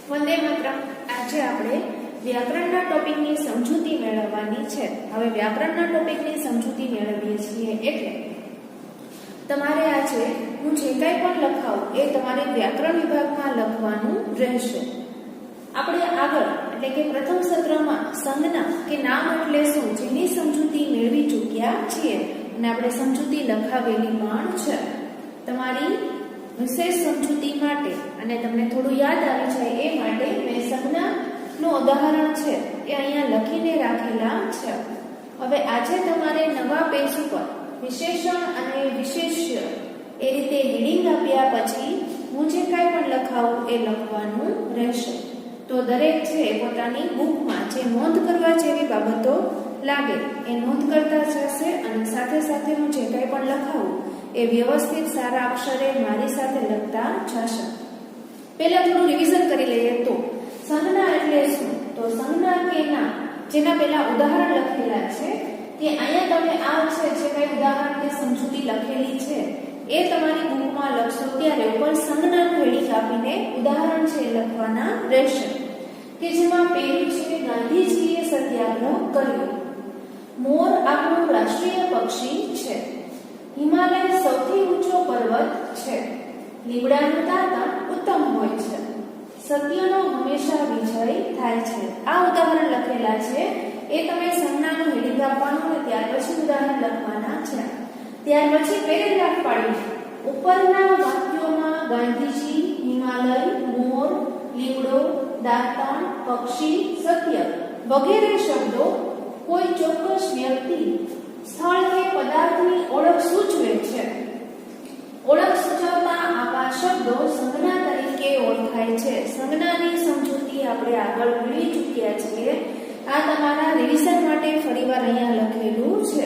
વંદે માતરમ. આજે આપણે વ્યાકરણના ટોપિકની સમજૂતી મેળવવાની છે. હવે વ્યાકરણના ટોપિકની સમજૂતી મેળવીએ છીએ એટલે તમારે આજે હું જે કાંઈ પણ લખાવું એ તમારે વ્યાકરણ વિભાગમાં લખવાનું રહેશે. આપણે આગળ એટલે કે પ્રથમ સત્રમાં સંજ્ઞા કે નામ એટલે શું જેની સમજૂતી મેળવી ચૂક્યા છીએ અને આપણે સમજૂતી લખાવેલી પણ છે. તમારી વિશેષ સમજૂતી માટે અને તમને થોડું યાદ આવી જાય એ માટે મેં સંજ્ઞાનું ઉદાહરણ છે એ અહીંયા લખીને રાખેલા છે. હવે આજે તમારે નવા પેજ ઉપર વિશેષણ અને વિશેષ્ય એ રીતે હેડિંગ આપ્યા પછી હું જે કાંઈ પણ લખાવું એ લખવાનું રહેશે. તો દરેક છે પોતાની બુકમાં જે નોંધ કરવા જેવી બાબતો લાગે એ નોંધ કરતા જશે અને સાથે સાથે હું જે કાંઈ પણ લખાવું એ વ્યવસ્થિત સારા અક્ષરે મારી સાથે લખતા જશે. પહેલા થોડું રિવિઝન કરી લઈએ તો સંજ્ઞા એટલે શું? તો સંજ્ઞા કે નામ જેના પહેલા ઉદાહરણ લખેલા છે કે અહીંયા તમે આ છે જે કઈ ઉદાહરણ કે સમજૂતી લખેલી છે એ તમારી બુકમાં લખશો ત્યારે ઉપર સંજ્ઞાનું હેડિંગ આપીને ઉદાહરણ છે લખવાના રહેશે. કે જેમાં પહેલું છે ગાંધીજીએ સત્યાગ્રહ કર્યો. મોર આપણું રાષ્ટ્રીય પક્ષી છે. હિમાલય સૌથી ઊંચો પર્વત છે. લીમડાનું દાંતણ ઉત્તમ હોય છે. સત્યનો હંમેશા વિજય થાય છે. આ ઉદાહરણ લખેલા છે એ તમે સંજ્ઞાનું હેડિંગ આપવાનું અને ત્યાર પછી ઉદાહરણ લખવાના છે. ત્યાર પછી પેરેગ્રાફ પાડીને ઉપરના વાક્યોમાં ગાંધીજી, હિમાલય, મોર, લીમડો, દાંતણ, પક્ષી, સત્ય વગેરે શબ્દો કોઈ ચોક્કસ વ્યક્તિ, સ્થળ કે પદાર્થની ઓળખ સૂચવે છે. ઓળખ સૂચવતા આવા શબ્દો સંજ્ઞા તરીકે ઓળખાય છે. સંજ્ઞાની સમજૂતી આપણે આગળ મેળવી ચૂક્યા છીએ. આ તમારા રિવિઝન માટે ફરીવાર અહીંયા લખેલું છે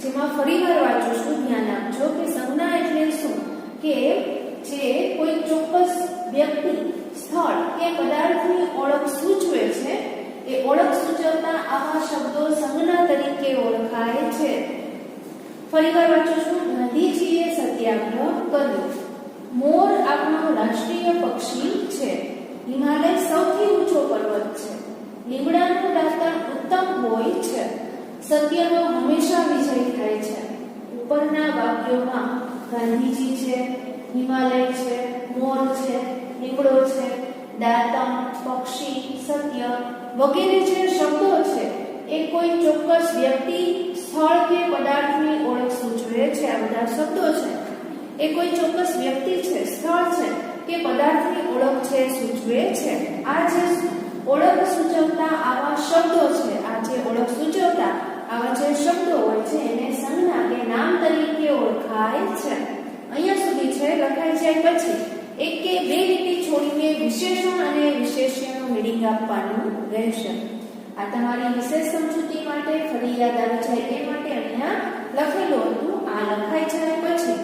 જેમાં ફરીવાર વાંચું છું, ધ્યાન આપજો કે સંજ્ઞા એટલે શું કે જે કોઈ ચોક્કસ વ્યક્તિ, સ્થળ કે પદાર્થની ઓળખ સૂચવે છે. એ ઓળખ સૂચવતા આવા શબ્દો સંજ્ઞા તરીકે ઓળખાય છે. ફરીવાર વાંચું છું, ગાંધીજીએ સત્યાગ્રહ કર્યો. મોર આપણું રાષ્ટ્રીય પક્ષી છે. હિમાલય સૌથી ઊંચો પર્વત છે. લીમડાનું દાંતણ ઉત્તમ હોય છે. સત્યનો હંમેશા વિજય થાય છે. ઉપરના વાક્યોમાં ગાંધીજી છે, હિમાલય છે, મોર છે, લીમડો છે, દાંતણ, પક્ષી, સત્ય વગેરે જે શબ્દો છે એ કોઈ ચોક્કસ વ્યક્તિ, સ્થળ કે પદાર્થની ઓળખ સૂચવે છે. આ બધા શબ્દો છે એ કોઈ ચોક્કસ વ્યક્તિ છે, સ્થળ છે કે પદાર્થની ઓળખ છે સૂચવે છે. આ જે ઓળખ સૂચવતા આવા શબ્દો છે, આ જે ઓળખ સૂચવતા આવા જે શબ્દો હોય છે એને સંજ્ઞા કે નામ તરીકે ઓળખાય છે. અહીંયા સુધી છે લખાઈ જાય પછી એક કે બે લીટી છોડીને વિશેષણ અને વિશેષ્યનું હેડિંગ આપવાનું રહેશે. આ તમારી વિશેષ સમજૂતી માટે ફરી યાદ આવી જાય એ માટે અહીંયા લખેલું હતું. આ લખાઈ જાય પછી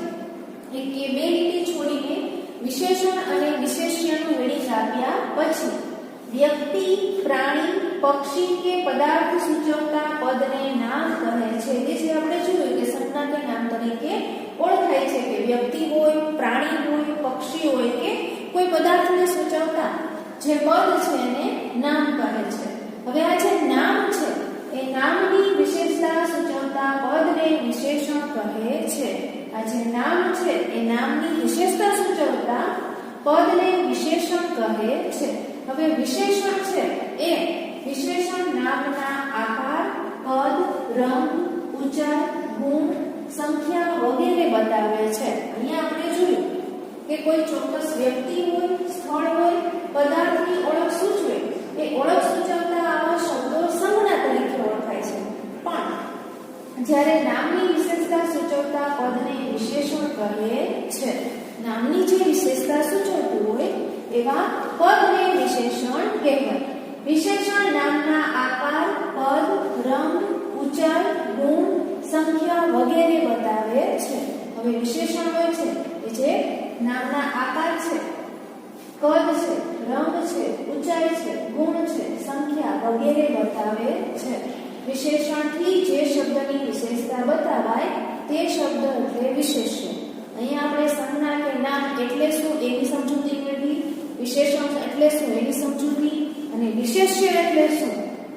એક કે બે લીટી છોડીને વિશેષણ અને વિશેષ્યનું હેડિંગ આપ્યા પછી વ્યક્તિ, પ્રાણી, પક્ષી કે પદાર્થ સૂચવતા પદને નામ કહે છે. કે જે આપણે જોયું કે સંજ્ઞા કે નામ તરીકે ઓળખાય છે કે વ્યક્તિ હોય, પ્રાણી હોય, પક્ષી હોય કે કોઈ પદાર્થને સૂચવતા જે પદ છે એને નામ કહે છે. હવે આ જે નામ છે એ નામની વિશેષતા સૂચવતા પદને વિશેષણ કહે છે. આ જે નામ છે એ નામની વિશેષતા સૂચવતા પદને વિશેષણ કહે છે. હવે વિશેષણ છે એ વિશેષણ નામના આકાર, કદ, રંગ, ઊંચાઈ, ગુણ, સંખ્યા વગેરે બતાવે છે. અહીંયા આપણે જોયું કે કોઈ ચોક્કસ વ્યક્તિ હોય, સ્થળ હોય, પદાર્થની ઓળખ સૂચવે એ ઓળખ સૂચવતા આવા શબ્દો સંજ્ઞા તરીકે ઓળખાય છે. પણ જ્યારે નામની વિશેષતા સૂચવતા પદને વિશેષણ કહે છે. નામની જે વિશેષતા સૂચવતું હોય એવા પદને વિશેષણ કહેવાય. વિશેષણ નામના આકાર, પદ, રંગ, ઊંચાઈ, ગુણ, સંખ્યા વગેરે બતાવે છે. હવે વિશેષણ હોય છે એ જે નામના આકાર છે, કદ છે, રંગ છે, ઊંચાઈ છે, ગુણ છે, સંખ્યા વગેરે બતાવે છે. વિશેષણથી જે શબ્દની વિશેષતા બતાવાય તે શબ્દ એટલે વિશેષ્ય. અહીંયા આપણે સંજ્ઞા કે નામ એટલે શું એની સમજૂતી મેળવી, વિશેષણ એટલે શું એની સમજૂતી અને વિશેષ્ય એટલે શું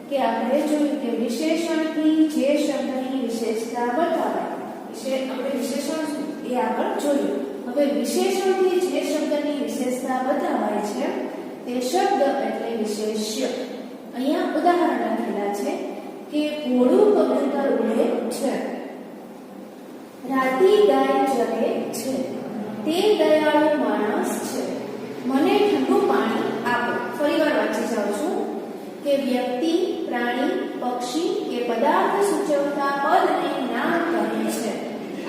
કે આપણે જોયું કે વિશેષણથી જે શબ્દની વિશેષતા બતાવાય આપણે વિશેષણ શું એ આગળ જોયું. હવે વિશેષણથી જે શબ્દની વિશેષતા બતાવાય છે તે શબ્દ એટલે વિશેષ્ય. અહીંયા ઉદાહરણ આપેલા છે કે ઘોડું કબૂતર ઉડે છે, રાતી ગાય ચરે છે, તે દયાળુ માણસ છે, મને ઠંડુ પાણી આપો. ફરીવાર વાંચી જાઉં છું કે વ્યક્તિ, પ્રાણી, પક્ષી કે પદાર્થ સૂચવતા પદને નામ કહે છે.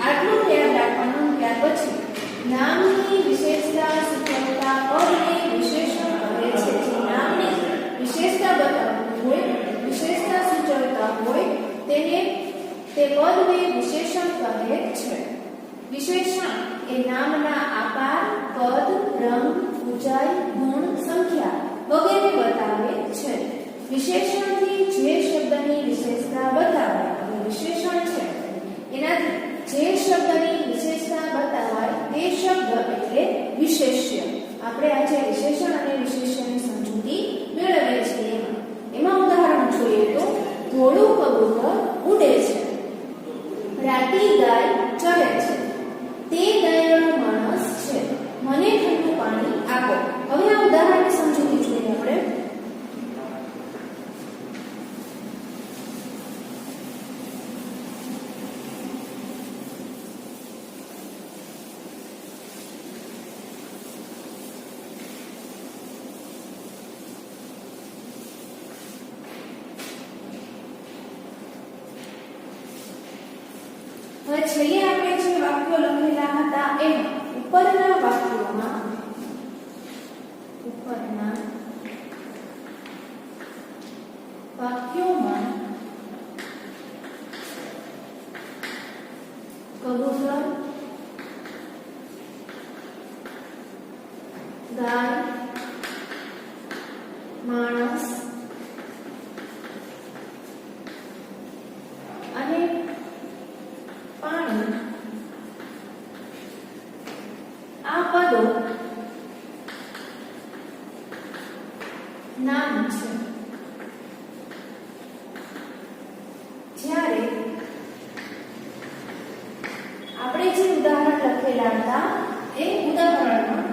આટલું યાદ રાખવાનું. ત્યાર પછી નામની વિશેષતા સૂચવતા પદને વિશેષણ કહે છે. જે નામની વિશેષતા બતાવતું હોય, વિશેષતા સૂચવતા હોય તેને તે પદને વિશેષણ કહે છે. વિશેષણ એ નામના આકાર, કદ, રંગ, ઊંચાઈ, ગુણ, સંખ્યા વગેરે બતાવે છે. વિશેષણથી જે શબ્દની વિશેષતા બતાવાય, વિશેષણ છે એનાથી જે શબ્દની વિશેષતા બતાવાય તે શબ્દ એટલે વિશેષ્ય. આપણે આજે વિશેષણ અને વિશેષ્યની સમજૂતી મેળવીએ છીએ. એમાં ઉદાહરણ જોઈએ તો ઘોડું કબૂતર ઉડે છે, રાતી ગાય ચરે છે, તે દયાળુ માણસ છે, મને ઠંડુ પાણી આપો. હવે આ ઉદાહરણની સમજૂતી જોઈએ આપણે. હવે છેલ્લે આપણે જે વાક્યો લખેલા હતા એમાં ઉપરના વાક્યોમાં કબૂતર, ગાય, માણસ અને પાણી આ પદો નામ છે. જ્યારે આપણે જે ઉદાહરણ લખેલા હતા એ ઉદાહરણમાં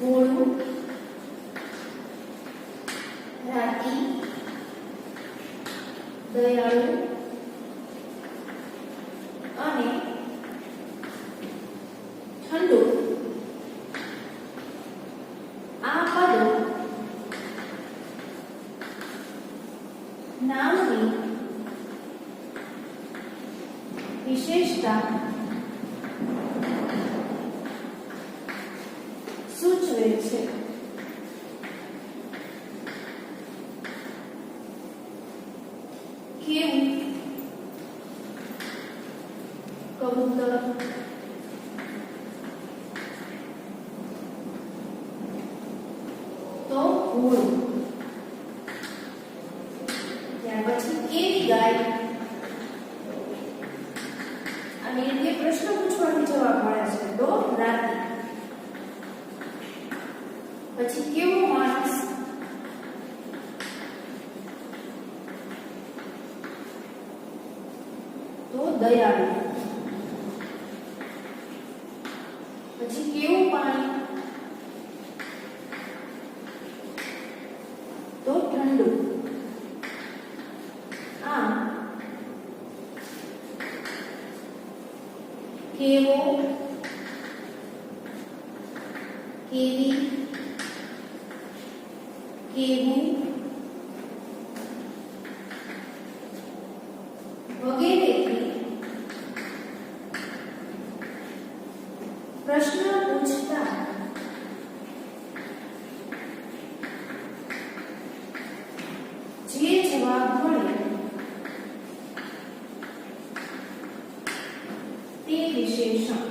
ઘોડું, રાતી, દયાળુ અને ઠંડુ આ પદો નામની વિશેષતા સૂચવે છે. કેવું? કબૂતર, તો ઘોડું. ત્યાર પછી કેવી ગાય, અને એ પ્રશ્ન પૂછવાથી જવાબ મળે છે તો રાતી. પછી કેવો માણસ, તો દયાળુ. પછી કેવું પાણી, તો ઠંડુ. આ કેવો, કેવી, કેવું વગેરેથી પ્રશ્ન પૂછતા જે જવાબ મળે તે વિશેષણ.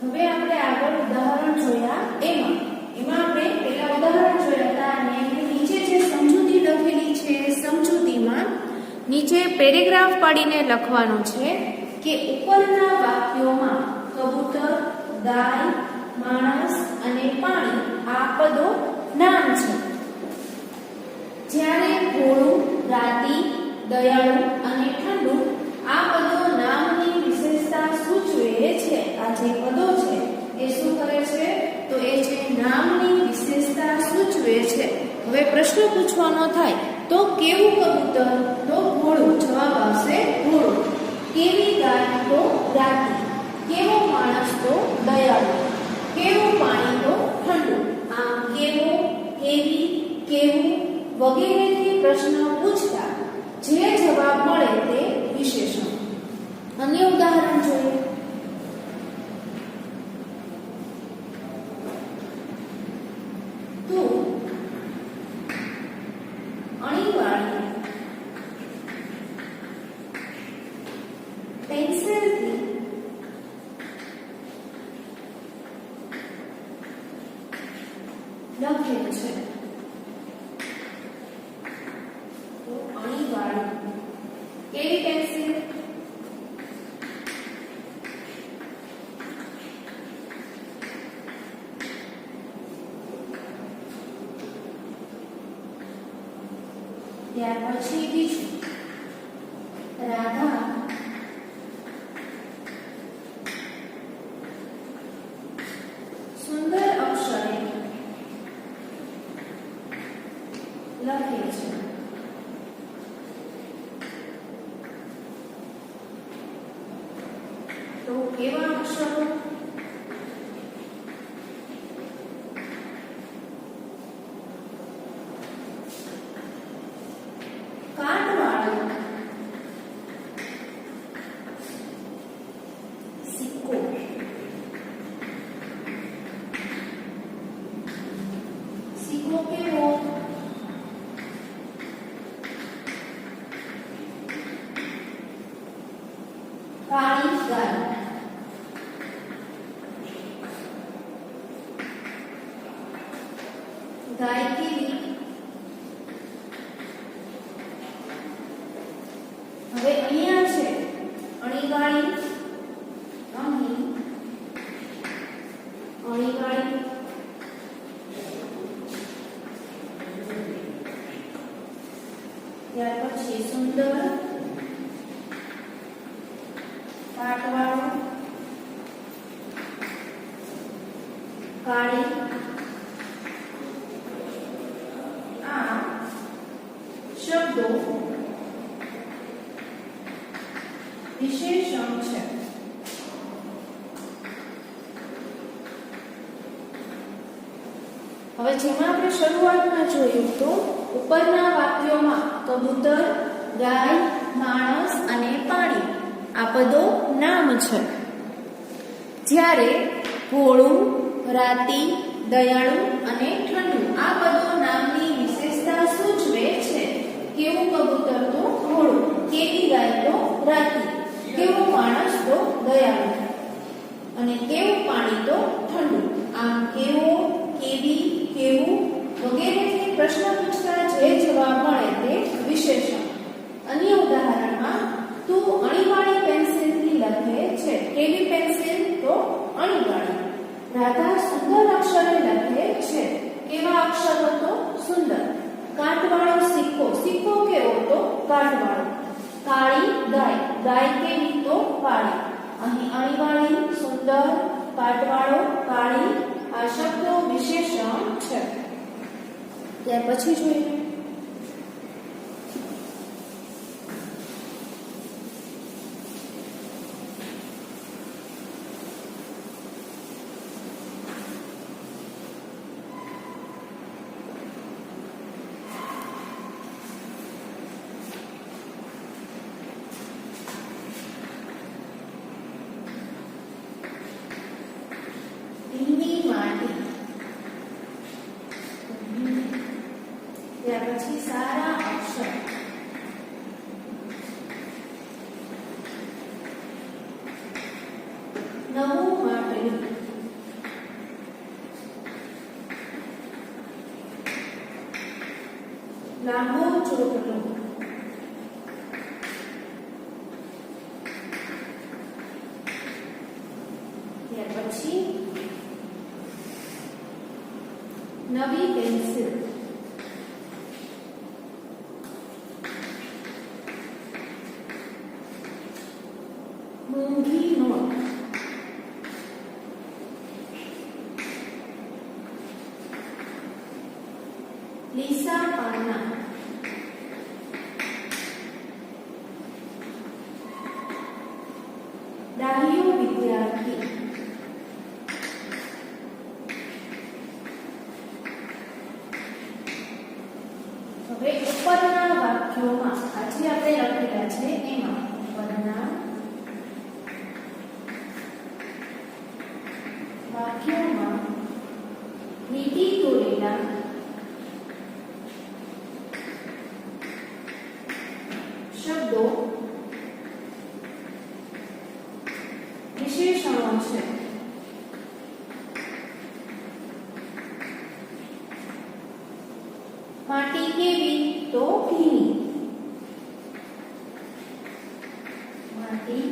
હવે આપણે આગળ ઉદાહરણ જોયા. એમાં આપણે પહેલા ઉદાહરણ જોયા હતા અને એની નીચે જે સમજૂતી લખેલી છે સમજૂતીમાં નીચે પેરેગ્રાફ પાડીને લખવાનું છે કે ઉપરના વાક્યોમાં કબૂતર, ગાય, માણસ અને પાણી આ પદો નામ છે. જ્યારે ભોળું, રાતી, દયાળુ અને ઠંડુ આ પદો નામની વિશેષતા સૂચવે છે. આ જે પદો છે એ શું કરે છે? તો એ છે નામની વિશેષતા સૂચવે છે. હવે પ્રશ્ન પૂછવાનો થાય તો કેવું કબૂતર? તો ભોળું. જવાબ આવશે ભોળું. કેવી ગાય? તો રાતી. કેવો માણસ? તો દયાળુ. કેવું પાણી? તો ઠંડુ. આમ કેવો, કેવી, કેવું વગેરેથી પ્રશ્ન પૂછતા જે જવાબ મળે તે વિશેષણ. અન્ય ઉદાહરણ જોઈએ. તું અણીવાળી પેન્સિલથી લખે છે. તો અણીવાળી કેવી પેન્સિલ? ત્યાર પછી બીજું, રાધા સુંદર અક્ષરે લખે છે. તો કેવા અક્ષરો? કાટવાળો સિક્કો. સિક્કો કેવો? કાળી ગાય. ગાય કેવી? હવે અહીંયા છે અણીવાળી, અહીં અણીવાળી, ત્યાર પછી સુંદર, કાટવાળો, કાળી. આ શબ્દો વિશેષણ છે. હવે જેમાં આપણે શરૂઆતમાં જોયું તો ઉપરના વાક્યોમાં કબૂતર, ગાય, માણસ અને પાણી આ પદો નામ છે. જ્યારે ભોળું, રાતી, દયાળુ અને ઠંડુ આ પદો નામની વિશેષતા સૂચવે છે. કેવું કબૂતર? તો ભોળું. કેવી ગાય? તો રાતી. કેવો માણસ? તો દયાળુ. અને કેવું પાણી? તો ઠંડુ. આમ કેવો, કેવી, કેવું વગેરેથી પ્રશ્ન પૂછતા જે જવાબ મળે તે વિશેષણ. અન્ય ઉદાહરણમાં તું અણીવાળી પેન્સિલથી લખે છે. કેવી પેન્સિલ? તો અણીવાળી. રાધા સુંદર અક્ષરે લખે છે. કેવા અક્ષરો? તો સુંદર. કાટવાળો સિક્કો. સિક્કો કેવો? તો કાટવાળો. કાળી ગાય. ગાય કેવી? તો કાળી. અહીં અણીવાળી, સુંદર, કાટવાળો, કાળી આ શબ્દો વિશેષણ છે. ત્યાર પછી જોઈએ ત્યાર પછી સારા અક્ષર. નવું માટલું. લાંબો ચોટલો. લીસા પાના, ડાહ્યો વિદ્યાર્થી, હવે ઉપરના વાક્યોમાં આજે આપણે લખેલા છે એમાં ઉપરના વાક્યોમાં લીટી દોરેલા શબ્દો વિશેષણો છે. માટી કેવી? તો ભીની. માટી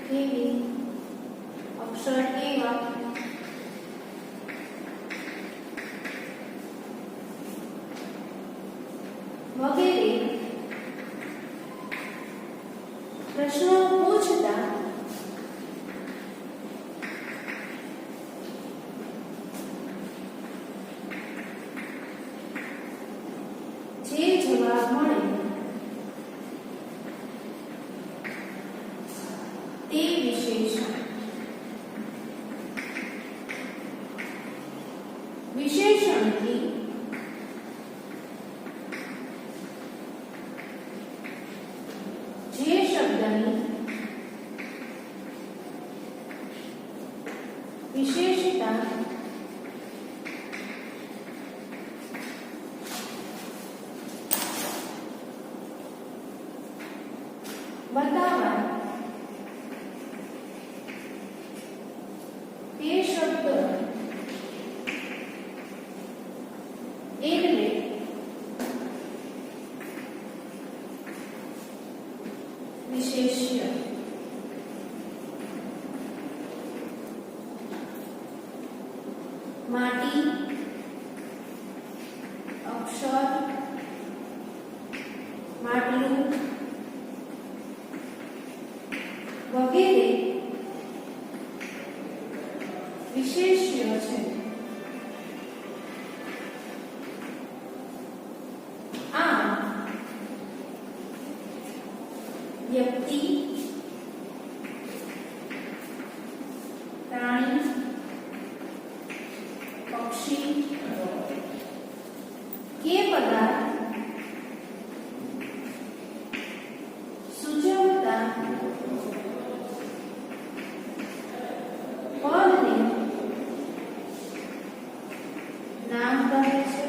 કેવી? અક્ષર કેવા? વગેરે પ્રશ્નો પૂછતા જે જવાબ મળે તે વિશેષણ. વિશેષણથી જે શબ્દની વિશેષતા બતાવવા તે શબ્દ એટલે વિશેષ્ય. માટી, અક્ષર, માટલું વગેરે વિશેષ્ય છે. આ વ્યક્તિ, પ્રાણી, પક્ષી કે પદાર્થ સૂચવતા પદને નામ કહે છે.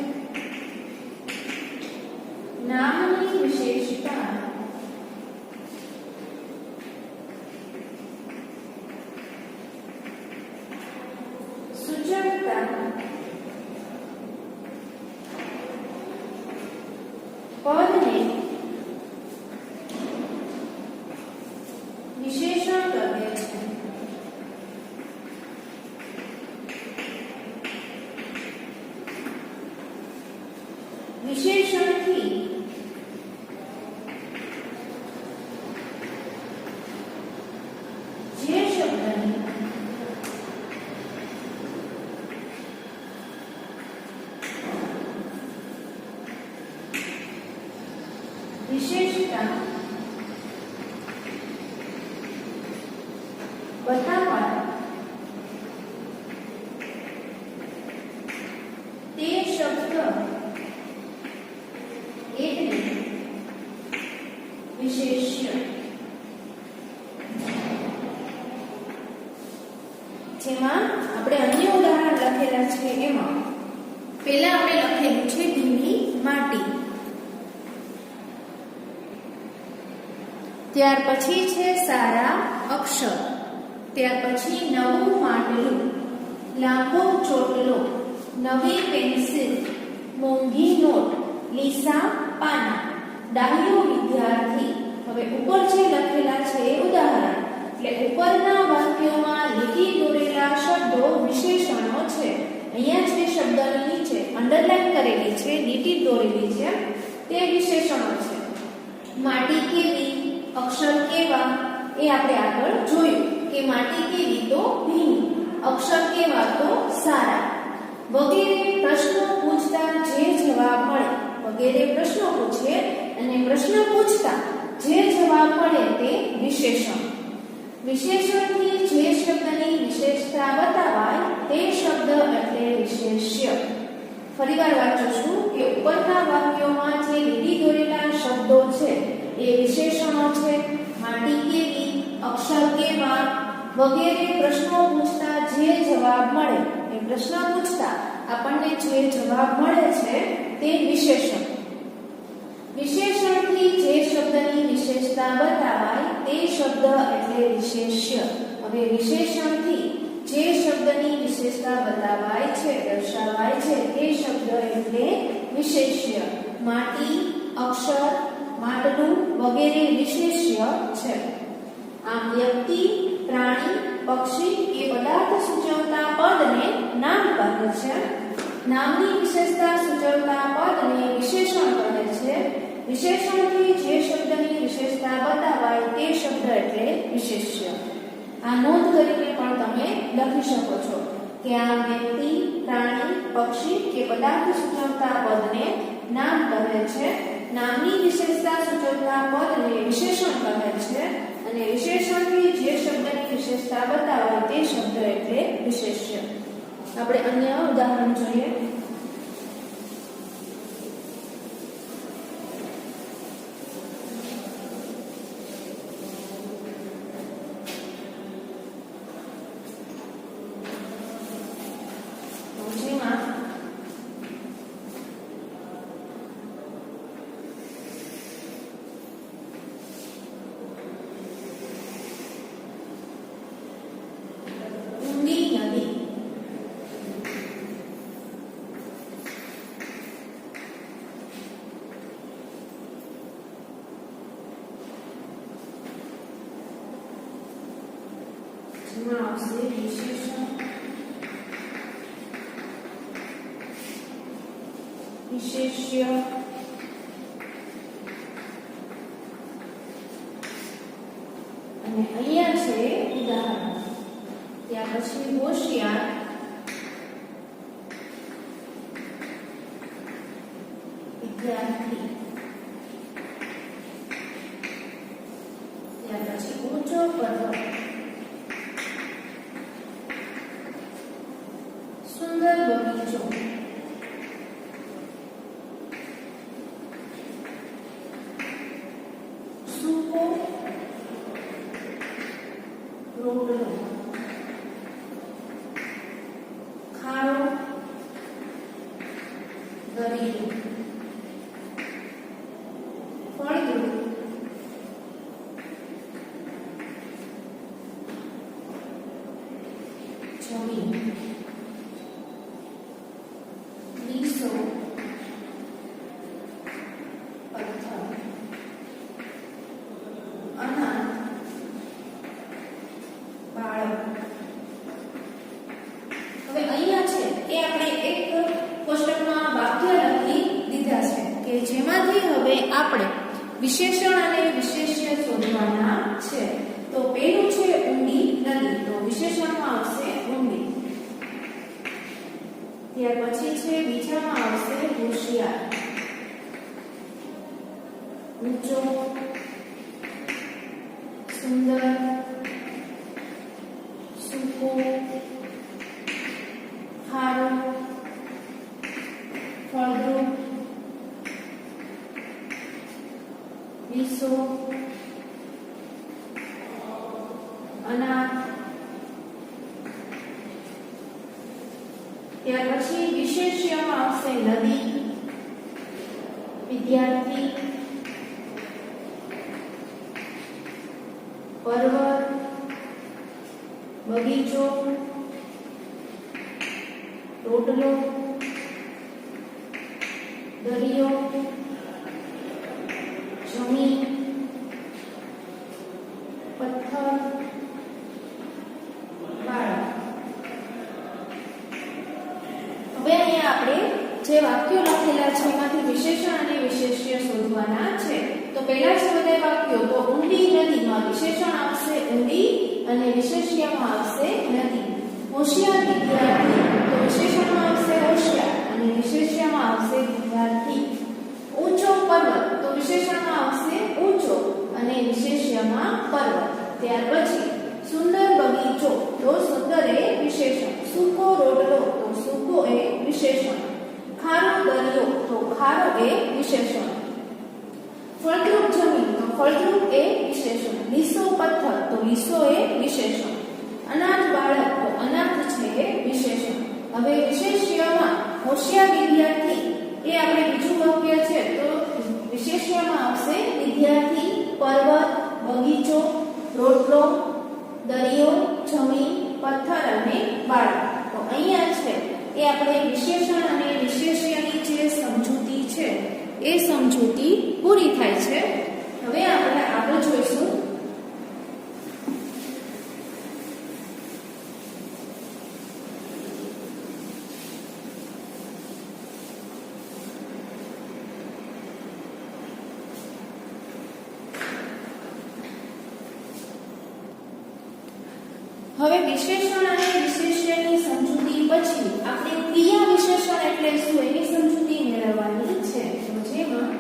નામની વિશેષતા સૂચવતા પદને વિશેષણ કહે છે. વિશેષણથી જે શબ્દની વિશેષતા બતાવવા તે શબ્દ એટલે વિશેષ્ય. જેમાં આપણે અન્ય ઉદાહરણ લખેલા છે એમાં પહેલા આપણે લખેલું છે ભીની માટી, ત્યાર પછી છે સારા અક્ષર, ત્યાર પછી નવું માટલું, લાંબો ચોટલો, નવી પેન્સિલ, મોંઘી નોટ, લીસા પાના, ડાહ્યો વિદ્યાર્થી. હવે ઉપર જે લખેલા છે એ ઉદાહરણ, એટલે ઉપરના વાક્યોમાં લીટી દોરેલા શબ્દો વિશેષણો છે. અહીંયા જે શબ્દની નીચે અંડરલાઈન કરેલી છે, લીટી દોરેલી છે, તે વિશેષણો છે. માટી કેવી, અક્ષર કેવા એ આપણે આગળ જોયું કે માટી કેવી તો ભીની, અક્ષર કેવા તો સારા વગેરે પ્રશ્નો પૂછતા જે જવાબ વગેરે પ્રશ્નો પૂછે અને પ્રશ્ન પૂછતા જે જવાબ મળે તે વિશેષણ. વિશેષણથી જે શબ્દની વિશેષતા બતાવાય તે શબ્દ એટલે વિશેષ્ય. ફરીવાર વાંચું છું કે ઉપરના વાક્યોમાં જે લીટી દોરેલા શબ્દો છે એ વિશેષણો છે. માટી કેવી, અક્ષર કેવા વગેરે પ્રશ્નો પૂછતા જે જવાબ મળે એ પ્રશ્ન પૂછતા આપણને જે જવાબ મળે છે તે વિશેષણ. વિશેષણથી જે શબ્દની વિશેષતા બતાવાય તે શબ્દ એટલે વિશેષ્ય. હવે વિશેષણથી જે શબ્દની વિશેષતા બતાવાય છે, દર્શાવાય છે તે શબ્દ એટલે વિશેષ્ય. માટી, અક્ષર, માટલું વગેરે વિશેષ્ય છે. આમ વ્યક્તિ, પ્રાણી, પક્ષી કે પદાર્થ સૂચવતા પદને નામ કહે છે. નામની વિશેષતા સૂચવતા પદને વિશેષણ કહે છે. વિશેષણથી જે શબ્દની વિશેષતા બતાવાય તે શબ્દ એટલે વિશેષ્ય. આ નોંધ કરીને પણ તમે લખી શકો છો કે આ વ્યક્તિ, પ્રાણી, પક્ષી કે પદાર્થ સૂચવતા પદને નામ કહે છે. નામની વિશેષતા સૂચવતા પદને વિશેષણ કહે છે અને વિશેષણથી જે શબ્દની વિશેષતા બતાવાય તે શબ્દ એટલે વિશેષ્ય. આપણે અન્ય ઉદાહરણ જોઈએ. આવશે વિશેષણ, વિશેષ્ય, અને અહીંયા છે ઉદાહરણ. ત્યાર પછી હોશિયાર, વિદ્યાર્થી, ત્યાર પછી ઊંચો પર્વત, સુંદર બગીચો, સૂકો રોટલો, ખારો દરિયો, ફળદ્રુપ, જમીન, જેમાંથી હવે આપણે વિશેષણ અને વિશેષ્ય શોધવાના છે. તો પહેલું છે ઊંડી નદી, તો વિશેષણમાં આવશે ઊંડી. ત્યાર પછી છે બીજામાં આવશે હોશિયાર, ઊંચો, સુંદર, સૂકો, ખારો, ફળદ્રુપ, વિસો, અનાથ. ત્યાર પછી વિશેષ્યમાં આવશે નદી, વિદ્યાર્થી, પર્વત, બગીચો, રોટલો, દરિયો, જમીન, પથ્થર, બાળક. હવે અહીંયા આપણે જે વાક્યો લખેલા છે એમાંથી વિશેષણ અને વિશેષ્ય શોધવાના છે. તો પહેલા છે બધા વાક્યો. તો ઊંડી નદીમાં વિશેષણ આવશે ઊંડી અને વિશેષ્યમાં આવશે નદી. હોશિયાર વિદ્યાર્થી, તો વિશેષણમાં આવશે હોશિયાર અને વિશેષ્યમાં આવશે વિદ્યાર્થી. ત્યાર પછી સુંદર બગીચો, તો સુંદર એ વિશેષણ. સૂકો રોટલો, તો સૂકો એ વિશેષણ. ખારો દરિયો, તો ખારો એ વિશેષણ. ફળદ્રુપ જમીન, તો ફળદ્રુપ એ વિશેષણ. લીસો પથ્થર, તો લીસો એ વિશેષણ. અનાથ બાળક, તો અનાથ છે એ વિશેષણ. હવે વિશેષ્યમાં હોશિયાર વિદ્યાર્થી એ આપણે બીજું વાક્ય છે, તો વિશેષ્યમાં આવશે વિદ્યાર્થી, પર્વત, બગીચો, રોટલો, દરિયો, જમીન, પથ્થર અને બાળક. તો અહીંયા છે એ આપણે વિશેષણ અને વિશેષ્યની જે સમજૂતી છે એ સમજૂતી પૂરી થાય છે. હવે આપણે આગળ જોઈશું હવે વિશેષણ અને વિશેષ્યની સમજૂતી પછી આપણે ક્રિયા વિશેષણ એટલે શું એની સમજૂતી મેળવવાની છે. તો જેમાં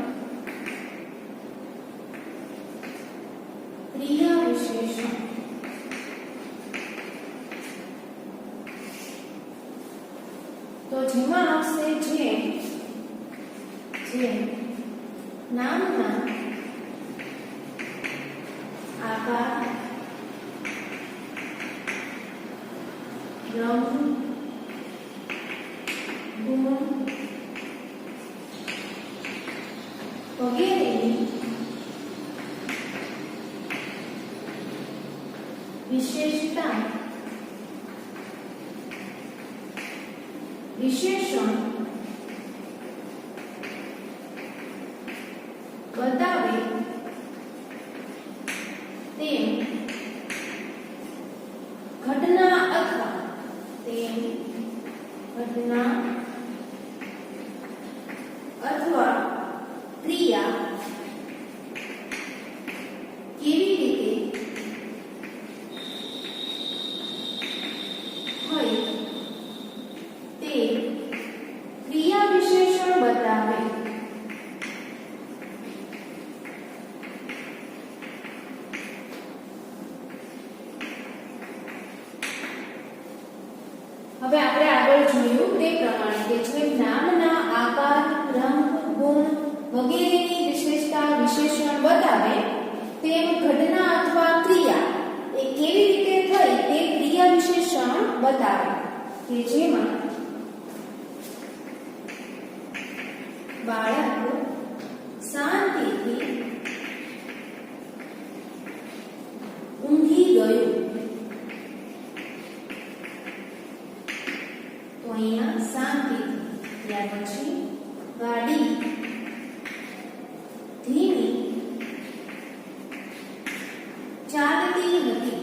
ક્રિયા વિશેષણ તો જેમાં આવશે જે નામના આકાર, રંગ, ગુણ વગેરેની વિશેષતા વિશેષણ બતાવે તેમ ઘટના અથવા ક્રિયા કેવી રીતે હોય તે ક્રિયા વિશેષણ બતાવે. હવે આપણે આગળ જોયું તે પ્રમાણે કે જે નામના આકાર, રંગ, ગુણ વગેરેની વિશેષતા વિશેષણ બતાવે તેમ ઘટના અથવા ક્રિયા એ કેવી રીતે થઈ તે ક્રિયા વિશેષણ બતાવે. કે જેમાં બાળક શાંતિથી ઊંઘી ગયું, તો અહીંયા શાંતિ. ત્યાર પછી ગાડી ધીમી ચાલતી હતી,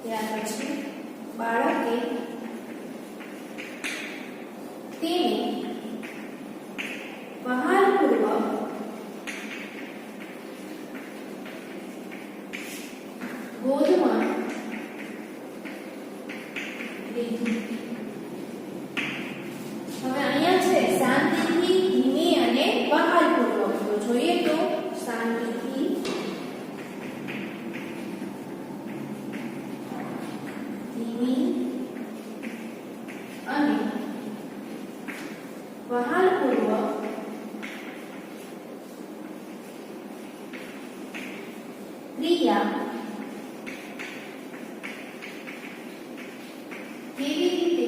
ત્યાર પછી બાળકે તેને વહાલપૂર્વક ગોદમાં લીધું. હવે અહીંયા છે શાંતિથી, ધીમી અને વહાલપૂર્વક. તો જોઈએ તો શાંતિથી, ધીમી અને વહાલપૂર્વક ક્રિયા કેવી રીતે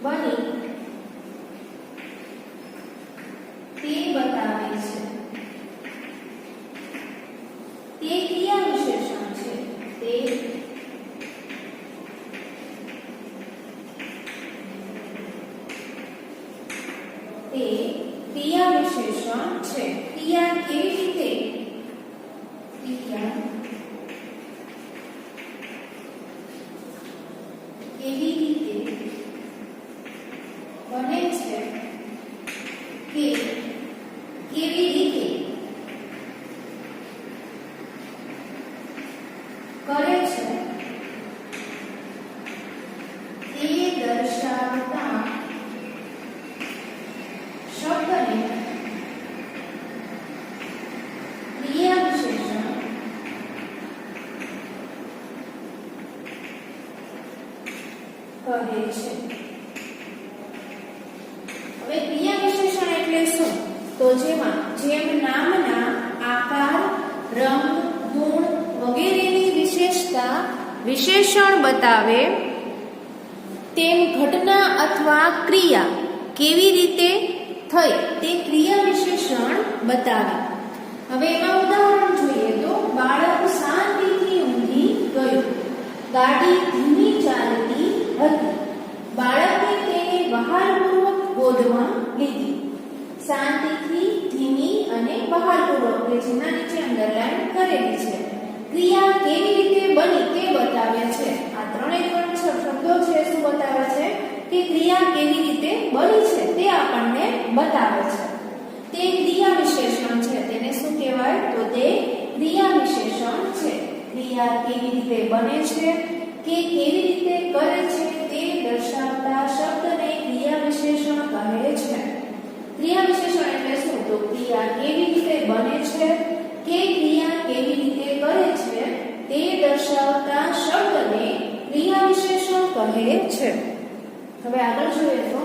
બની તે બતાવે છે. તે ક્રિયા વિશેષણ છે. તે ક્રિયા વિશેષણ છે. ક્રિયા કેવી રીતે બને છે કે કેવી રીતે કરે છે તે દર્શાવતા શબ્દને છે. હવે ક્રિયા વિશેષણ એટલે શું? તો જેમ નામના આકાર, રંગ, ગુણ વગેરેની વિશેષતા વિશેષણ બતાવે તેમ ઘટના અથવા ક્રિયા કેવી રીતે થઈ તે ક્રિયા વિશેષણ બતાવે. હવે એમાં ઉદાહરણ જોઈએ તો બાળક શાંતિથી ઊંઘી ગયું, ગાડી ધીમી ચાલતી હતી, બાળકે તેને બહારપૂર્વક ગોદમાં લીધી. શાંતિથી, ધીમી અને બહારપૂર્વક કે જેના નીચે અંડરલાઈન કરેલી છે. ક્રિયા કેવી રીતે બની તે બતાવે છે. આ ત્રણેય શબ્દો છે શું બતાવે છે કે ક્રિયા કેવી રીતે બની છે તે આપણને બતાવે છે. તે ક્રિયા વિશેષણ છે. તેને શું કહેવાય? તો તે ક્રિયા વિશેષણ છે. ક્રિયા કેવી રીતે બને છે કે કેવી રીતે કરે છે તે દર્શાવતા શબ્દને ક્રિયા વિશેષણ કહે છે. ક્રિયા વિશેષણ એટલે શું? તો ક્રિયા કેવી રીતે બને છે કે ક્રિયા કેવી રીતે કરે છે તે દર્શાવતા શબ્દને ક્રિયા વિશેષણ કહે છે. હવે આગળ જોઈએ તો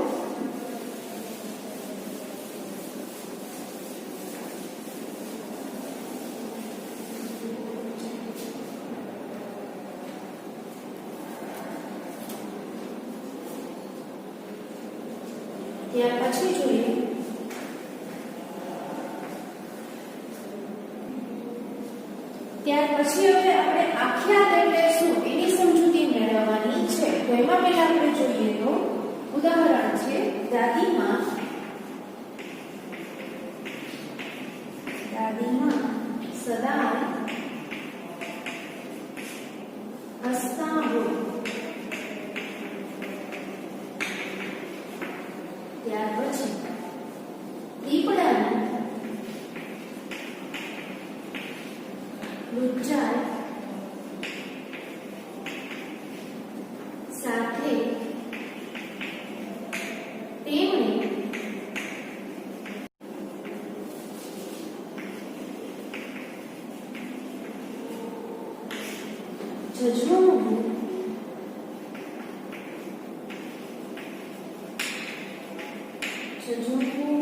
ત્યાર પછી જોઈએ હવે આપણે આખ્યાત એટલે શું એની સમજૂતી મેળવવાની છે. તો એમાં પહેલા આપણે જોઈએ તો ઉદાહરણ છે દાદીમાં સદાય હસતા હોય. ત્યાર પછી દીપડાની લુચ્ચાઈ સાથે તેમણે ઝઝૂમવું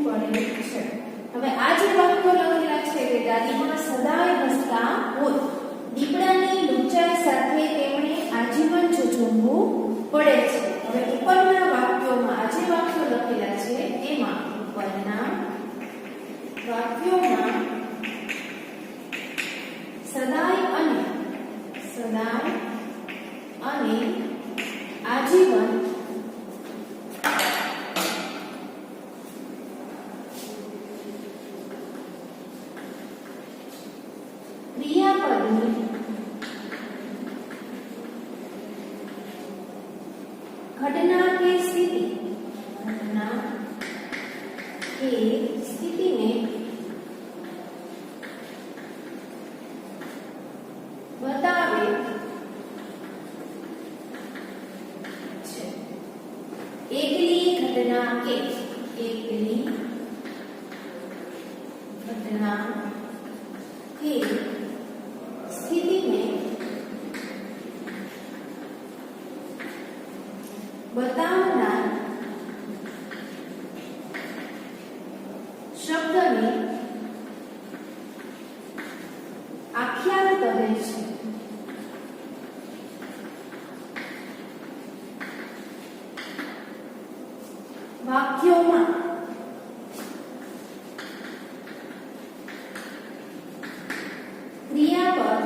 પડે છે. હવે આ જે વાક્યો લખેલા છે કે દાદીમાં સદાય હસતા હોય, દીપડાની લુચ્ચાઈ સાથે તેમણે આજીવન ઝઝૂમવું પડે છે. હવે ઉપરના વાક્યોમાં આ જે વાક્યો લખેલા છે એમાં ઉપરના વાક્યોમાં સદાય અને આજીવન ક્રિયાપદની ઘટના કે સ્થિતિને બતાવે છે. એકલી ઘટના કે સ્થિતિને બતાવનાર શબ્દને આખ્યાન કહે છે. વાક્યોમાં ક્રિયાપદ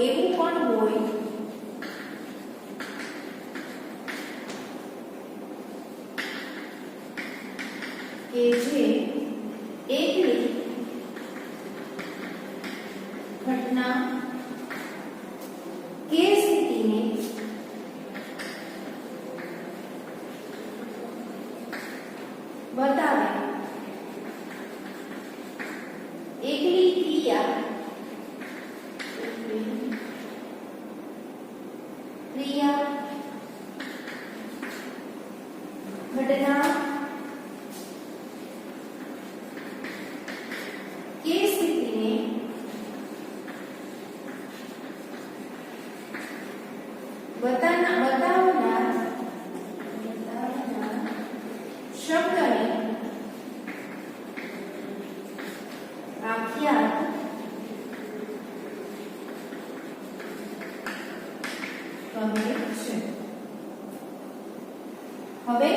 એવું પણ હોય કે જે એકલી ઘટના કે સ્થિતિને બતાવે. એકલી ક્રિયા ઘટના કે સ્થિતિને બતાવનાર શબ્દને આખ્યાત કહે છે. હવે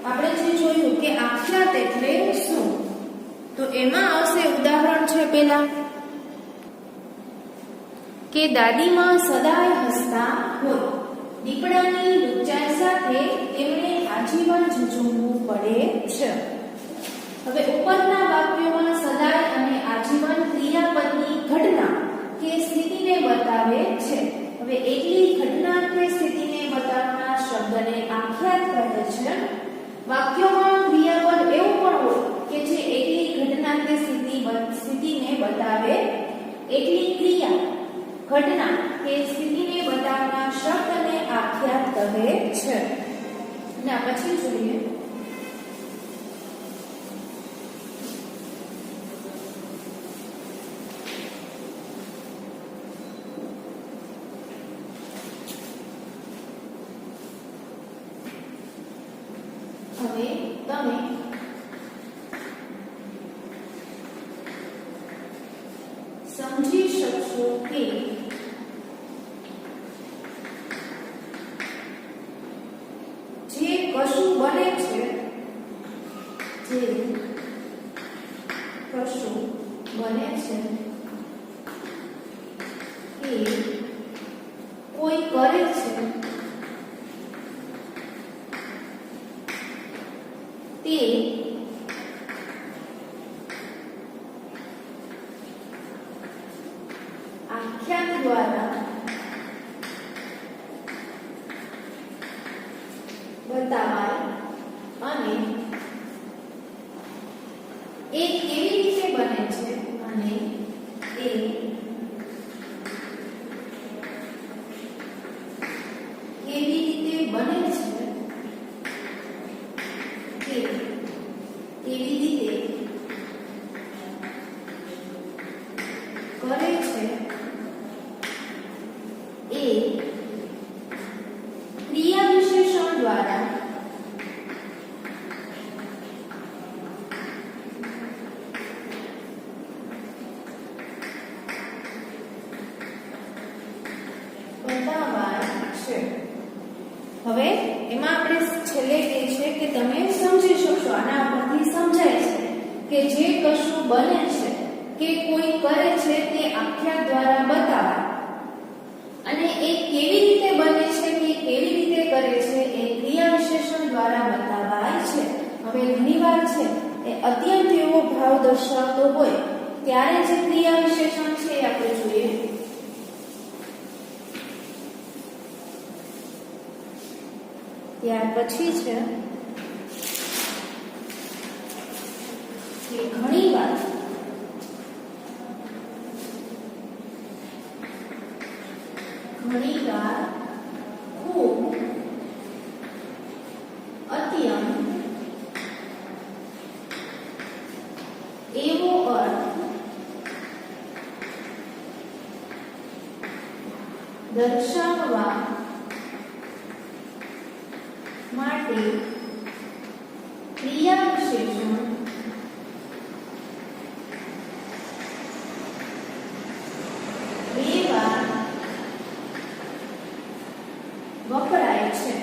આપણે જે જોયું કે આખ્યાત એટલે શું, તો એમાં આવશે ઉદાહરણ છે પેલા કે દાદીમાં સદાય હસતા હોય, દીપડાની ઊંચાઈ સાથે તેમણે આજીવન ઝઝૂમવું પડે છે. હવે ઉપરના વાક્યોમાં સદાય અને આજીવન ક્રિયાપદની ઘટના કે સ્થિતિને બતાવે છે. હવે એકલી ઘટના કે સ્થિતિને બતાવનાર શબ્દને આખ્યાત કહે છે. વાક્યોમાં ક્રિયાપદ એવું પણ હોય કે જે એકલી ઘટના કે સ્થિતિને બતાવે, એકલી ક્રિયા ઘટના કે સ્થિતિને બતાવનાર શબ્દને આખ્યાત કહે છે. ના પછી જોઈએ હવે તમે સમજી શકશો કે જે કશું બને છે, જે કશું બને છે કે કોઈ કરે છે તે આખ્યાત દ્વારા બતાવાય અને એ કેવી રીતે બને છે અને એ કેવી રીતે બને છે કે કેવી રીતે કરે છે એ ક્રિયા વિશેષણ દ્વારા બતાવાય છે. હવે એમાં આપણે છેલ્લે કહે છે કે તમે સમજી શકશો, આના પરથી સમજાય છે કે જે કશું બને છે કે કોઈ કરે છે તે આખ્યાત દ્વારા બતાવાય અને એ કેવી રીતે બને છે કે કેવી રીતે કરે છે એ ક્રિયા વિશેષણ દ્વારા બતાવાય છે. હવે ઘણીવાર છે એ અત્યંત એવો ભાવ દર્શાવતો હોય ત્યારે જે ક્રિયા વિશેષણ છે એ આપણે જોઈએ. ત્યાર પછી છે કે ઘણીવાર ખૂબ અત્યંત એવો અર્થ દર્શાવવા માટે ક્રિયા વિશેષણ બે વાર વપરાય છે.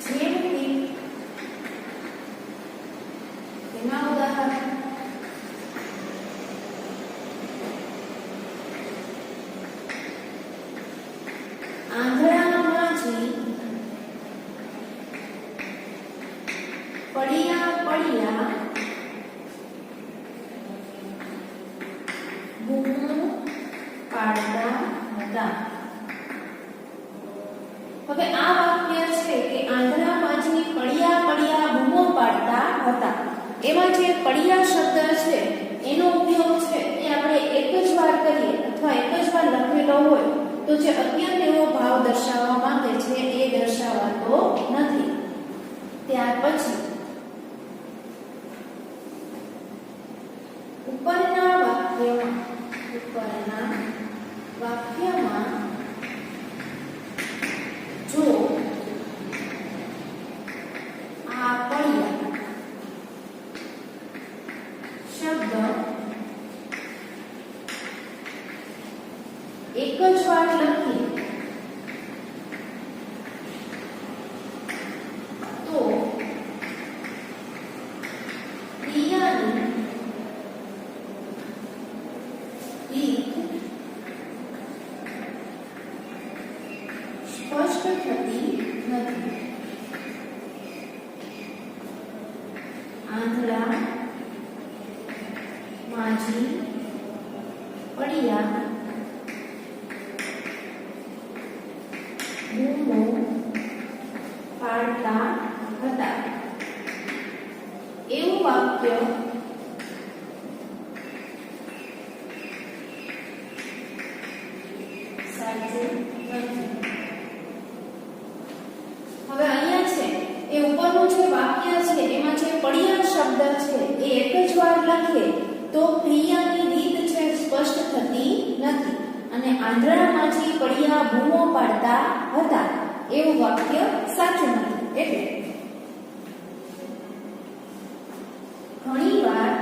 જેમ કે એના ઉદાહરણ આંધળામાંથી પડ્યા પડ્યા બૂમો પાડતા હતા. હવે આ વાક્ય છે કે આંધળામાંથી પડ્યા પડ્યા બૂમો પાડતા હતા. એમાં જે પડ્યા શબ્દ છે એનો ઉપયોગ છે એ આપણે એક જ વાર કરીએ અથવા એક જ વાર લખેલો હોય તો જે અત્યંત એવો ભાવ દર્શાવવા માંગે છે એ દર્શાવાતો નથી. ત્યાર પછી ઉપરના વાક્યમાં એક જ વાર લખીએ તો ક્રિયાની રીત સ્પષ્ટ થતી નથી. આંધળા માજી પડ્યા બૂમો પાડતા હતા એવું વાક્ય સાચું નથી. હવે અહીંયા છે એ ઉપરનું જે વાક્ય છે એમાં જે પડ્યા શબ્દ છે એ એક જ વાર લખીએ તો ક્રિયાની રીત છે સ્પષ્ટ થતી નથી અને આંધળામાંથી પડ્યા બૂમો પાડતા હતા એવું વાક્ય સાચું નથી. એટલે ઘણીવાર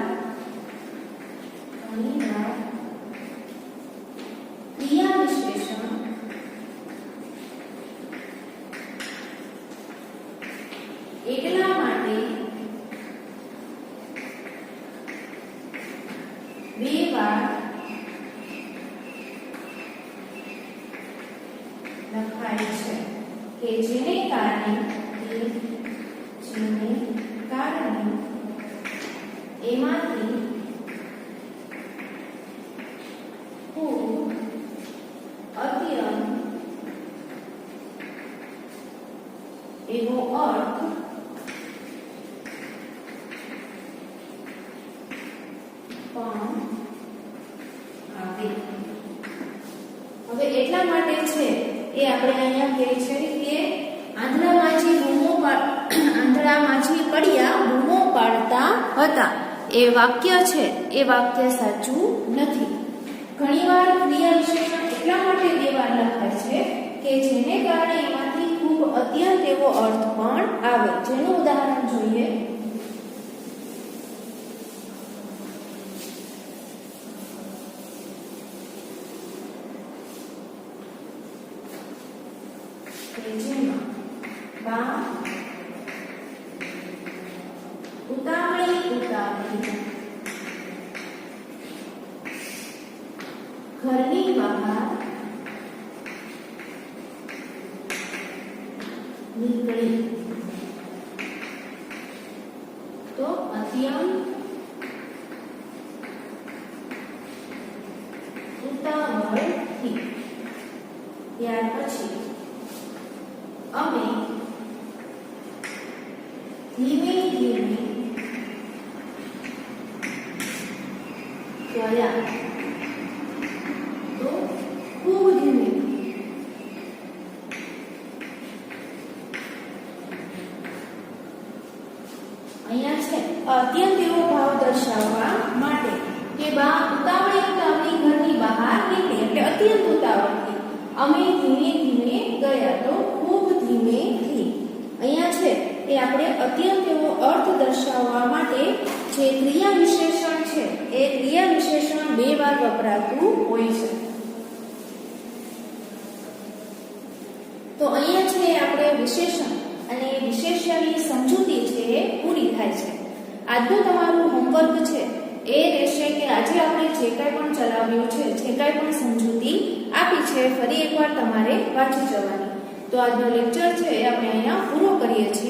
ક્રિયા વિશેષણ એટલા માટે બે વાર લખાય છે કે જેને કારણે એમાંથી ખૂબ અત્યંત એવો અર્થ પણ આવે. હવે એટલા માટે છે એ આપણે અહીંયા કહે છે કે આંધળામાંથી પડ્યા બૂમો પાડતા હતા એ વાક્ય છે એ વાક્ય સાચું નથી. ઘણીવાર ક્રિયા વિશેષણ એટલા માટે બે વાર લખાય છે કે જેને કારણે એમાંથી ખૂબ અત્યંત એવો અર્થ પણ આવે. જેનું ઉદાહરણ જોઈએ જેમાં બા ઉતાવળી ઘરની બહાર નીકળી તો અત્યંત ઉતાવળથી. ત્યાર પછી અમે ધીમે ધીમે ગયા તો ખૂબ ધીમે. અહીંયા છે અત્યંત એવો ભાવ દર્શાવવા માટે કે બા ઉતાવળી ઘરની બહાર નીકળી એટલે અત્યંત ઉતાવળથી. અમે ધીમે ધીમે ગયા તો ખૂબ ધીમેથી. અહીંયા છે એ આપણે અત્યંત એવો અર્થ દર્શાવવા માટે જે ક્રિયા વિશેષણ છે એ ક્રિયા વિશેષણ બે વાર વપરાતું હોય છે. તો અહીંયા છે આપણે વિશેષણ અને વિશેષ્યની સમજૂતી છે એ પૂરી થાય છે. આજનું તમારું હોમવર્ક છે એ રહેશે કે આજે આપણે જે કાંઈ પણ ચલાવ્યું છે, જે કાંઈ પણ સમજૂતી આપી છે, ફરી એકવાર તમારે વાંચી જવાની. તો આજનો લેક્ચર છે એ આપણે અહીંયા પૂરો કરીએ છીએ.